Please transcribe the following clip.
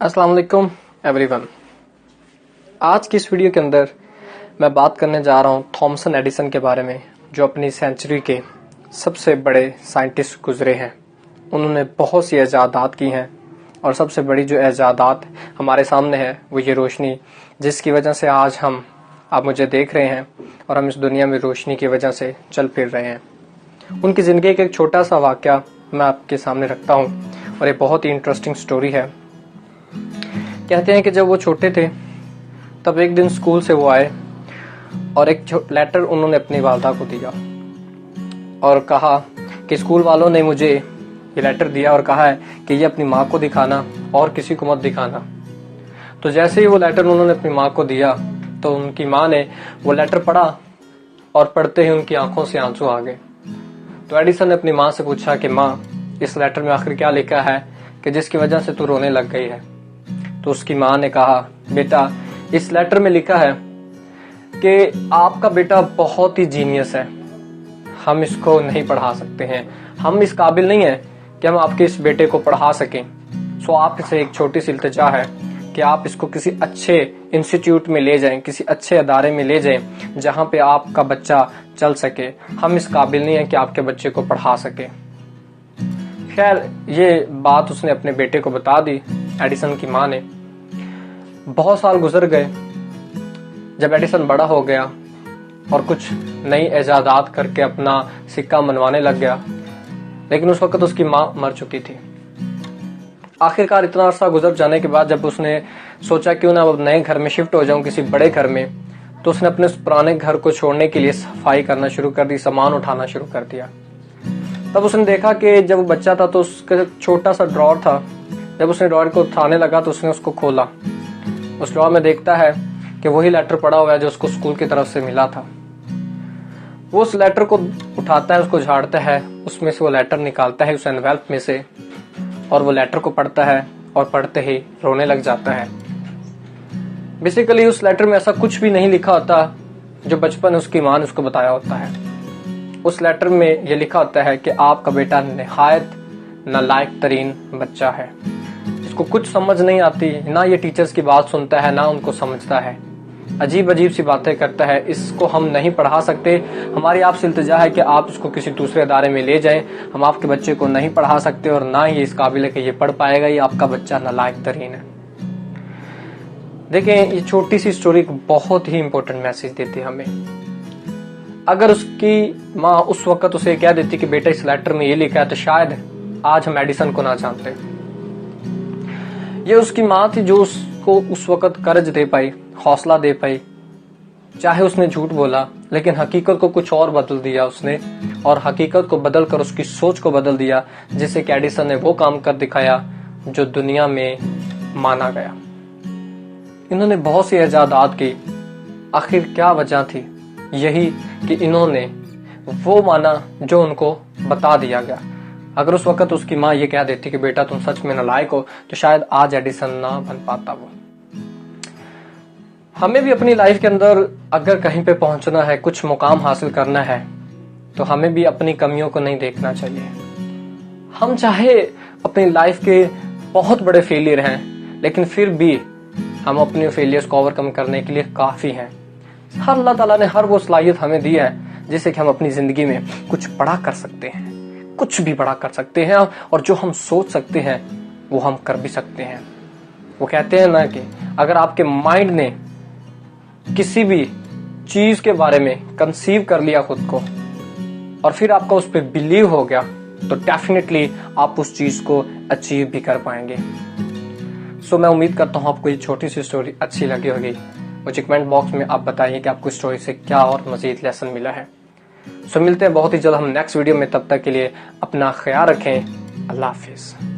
अस्सलाम वालेकुम एवरीवन। आज की इस वीडियो के अंदर मैं बात करने जा रहा हूँ थॉमसन एडिसन के बारे में, जो अपनी सेंचुरी के सबसे बड़े साइंटिस्ट गुजरे हैं। उन्होंने बहुत सी इजादात की हैं और सबसे बड़ी जो इजादात हमारे सामने है वो ये रोशनी, जिसकी वजह से आज आप मुझे देख रहे हैं और हम इस दुनिया में रोशनी की वजह से चल फिर रहे हैं। उनकी ज़िंदगी का एक छोटा सा वाक़या मैं आपके सामने रखता हूँ और ये बहुत ही इंटरेस्टिंग स्टोरी है। कहते हैं कि जब वो छोटे थे तब एक दिन स्कूल से वो आए और एक लेटर उन्होंने अपनी वालदा को दिया और कहा कि स्कूल वालों ने मुझे ये लेटर दिया और कहा है कि ये अपनी माँ को दिखाना और किसी को मत दिखाना। तो जैसे ही वो लेटर उन्होंने अपनी माँ को दिया तो उनकी माँ ने वो लेटर पढ़ा और पढ़ते ही उनकी आंखों से आंसू आ गए। तो एडिसन ने अपनी माँ से पूछा कि माँ, इस लेटर में आखिर क्या लिखा है कि जिसकी वजह से तू रोने लग गई है। तो उसकी माँ ने कहा, बेटा, इस लेटर में लिखा है कि आपका बेटा बहुत ही जीनियस है, हम इसको नहीं पढ़ा सकते हैं, हम इस काबिल नहीं है कि हम आपके इस बेटे को पढ़ा सकें। सो आपसे एक छोटी सी इल्तिजा है कि आप इसको किसी अच्छे इंस्टीट्यूट में ले जाएं, किसी अच्छे अदारे में ले जाएं जहां पे आपका बच्चा चल सके। हम इस काबिल नहीं है कि आपके बच्चे को पढ़ा सके। खैर, ये बात उसने अपने बेटे को बता दी, एडिसन की माँ ने। बहुत साल गुजर गए। जब एडिसन बड़ा हो गया और कुछ नई इजादात करके अपना सिक्का मनवाने लग गया, लेकिन उस वक्त उसकी माँ मर चुकी थी। आखिरकार इतना अरसा गुजर जाने के बाद जब उसने सोचा क्यों ना अब नए घर में शिफ्ट हो जाऊं, किसी बड़े घर में, तो उसने अपने पुराने घर को छोड़ने के लिए सफाई करना शुरू कर दी, सामान उठाना शुरू कर दिया। तब उसने देखा कि जब वो बच्चा था तो उसका छोटा सा ड्रॉर था। जब उसने ड्रॉर को उठाने लगा तो उसने उसको खोला। उस ड्रॉर में देखता है कि वही लेटर पड़ा हुआ है जो उसको स्कूल की तरफ से मिला था। वो उस लेटर को उठाता है, उसको झाड़ता है, उसमें से वो लेटर निकालता है उस एनवेल्प में से, और वो लेटर को पढ़ता है और पढ़ते ही रोने लग जाता है। बेसिकली उस लेटर में ऐसा कुछ भी नहीं लिखा होता जो बचपन उसकी माँ ने उसको बताया होता है। उस लेटर में ये लिखा होता है कि आपका बेटा निहायत नालायक तरीन बच्चा है, इसको कुछ समझ नहीं आती, ना ये टीचर्स की बात सुनता है ना उनको समझता है, अजीब अजीब सी बातें करता है, इसको हम नहीं पढ़ा सकते। हमारी आपसे इल्तिजा है कि आप इसको किसी दूसरे अदारे में ले जाएं, हम आपके बच्चे को नहीं पढ़ा सकते और ना ही इस काबिल है कि ये पढ़ पाएगा, ये आपका बच्चा नालायक तरीन है। देखें, ये छोटी सी स्टोरी बहुत ही इंपॉर्टेंट मैसेज देती है हमें। अगर उसकी माँ उस वक्त उसे कह देती कि बेटा इस लेटर में ये लिखा है, तो शायद आज हम एडिसन को ना जानते। ये उसकी माँ थी जो उसको उस वक्त कर्ज दे पाई, हौसला दे पाई। चाहे उसने झूठ बोला, लेकिन हकीकत को कुछ और बदल दिया उसने, और हकीकत को बदल कर उसकी सोच को बदल दिया, जिससे कि एडिसन ने वो काम कर दिखाया जो दुनिया में माना गया। इन्होंने बहुत सी इजादात की। आखिर क्या वजह थी? यही कि इन्होंने वो माना जो उनको बता दिया गया। अगर उस वक्त उसकी माँ ये कह देती कि बेटा तुम सच में नालायक हो, तो शायद आज एडिसन ना बन पाता वो। हमें भी अपनी लाइफ के अंदर अगर कहीं पे पहुंचना है, कुछ मुकाम हासिल करना है, तो हमें भी अपनी कमियों को नहीं देखना चाहिए। हम चाहे अपनी लाइफ के बहुत बड़े फेलियर हैं, लेकिन फिर भी हम अपने फेलियर्स को ओवरकम करने के लिए काफी हैं। हर अल्लाह ताला ने हर वो सलाहियत हमें दी है जिससे कि हम अपनी जिंदगी में कुछ बड़ा कर सकते हैं, कुछ भी बड़ा कर सकते हैं, और जो हम सोच सकते हैं वो हम कर भी सकते हैं। वो कहते हैं ना कि अगर आपके माइंड ने किसी भी चीज के बारे में कंसीव कर लिया खुद को और फिर आपका उस पर बिलीव हो गया, तो डेफिनेटली आप उस चीज को अचीव भी कर पाएंगे। सो मैं उम्मीद करता हूँ आपको ये छोटी सी स्टोरी अच्छी लगी होगी। मुझे कमेंट बॉक्स में आप बताइए कि आपको स्टोरी से क्या और मजीद लेसन मिला है। सो मिलते हैं बहुत ही जल्द हम नेक्स्ट वीडियो में। तब तक के लिए अपना ख्याल रखें। अल्लाह हाफिज।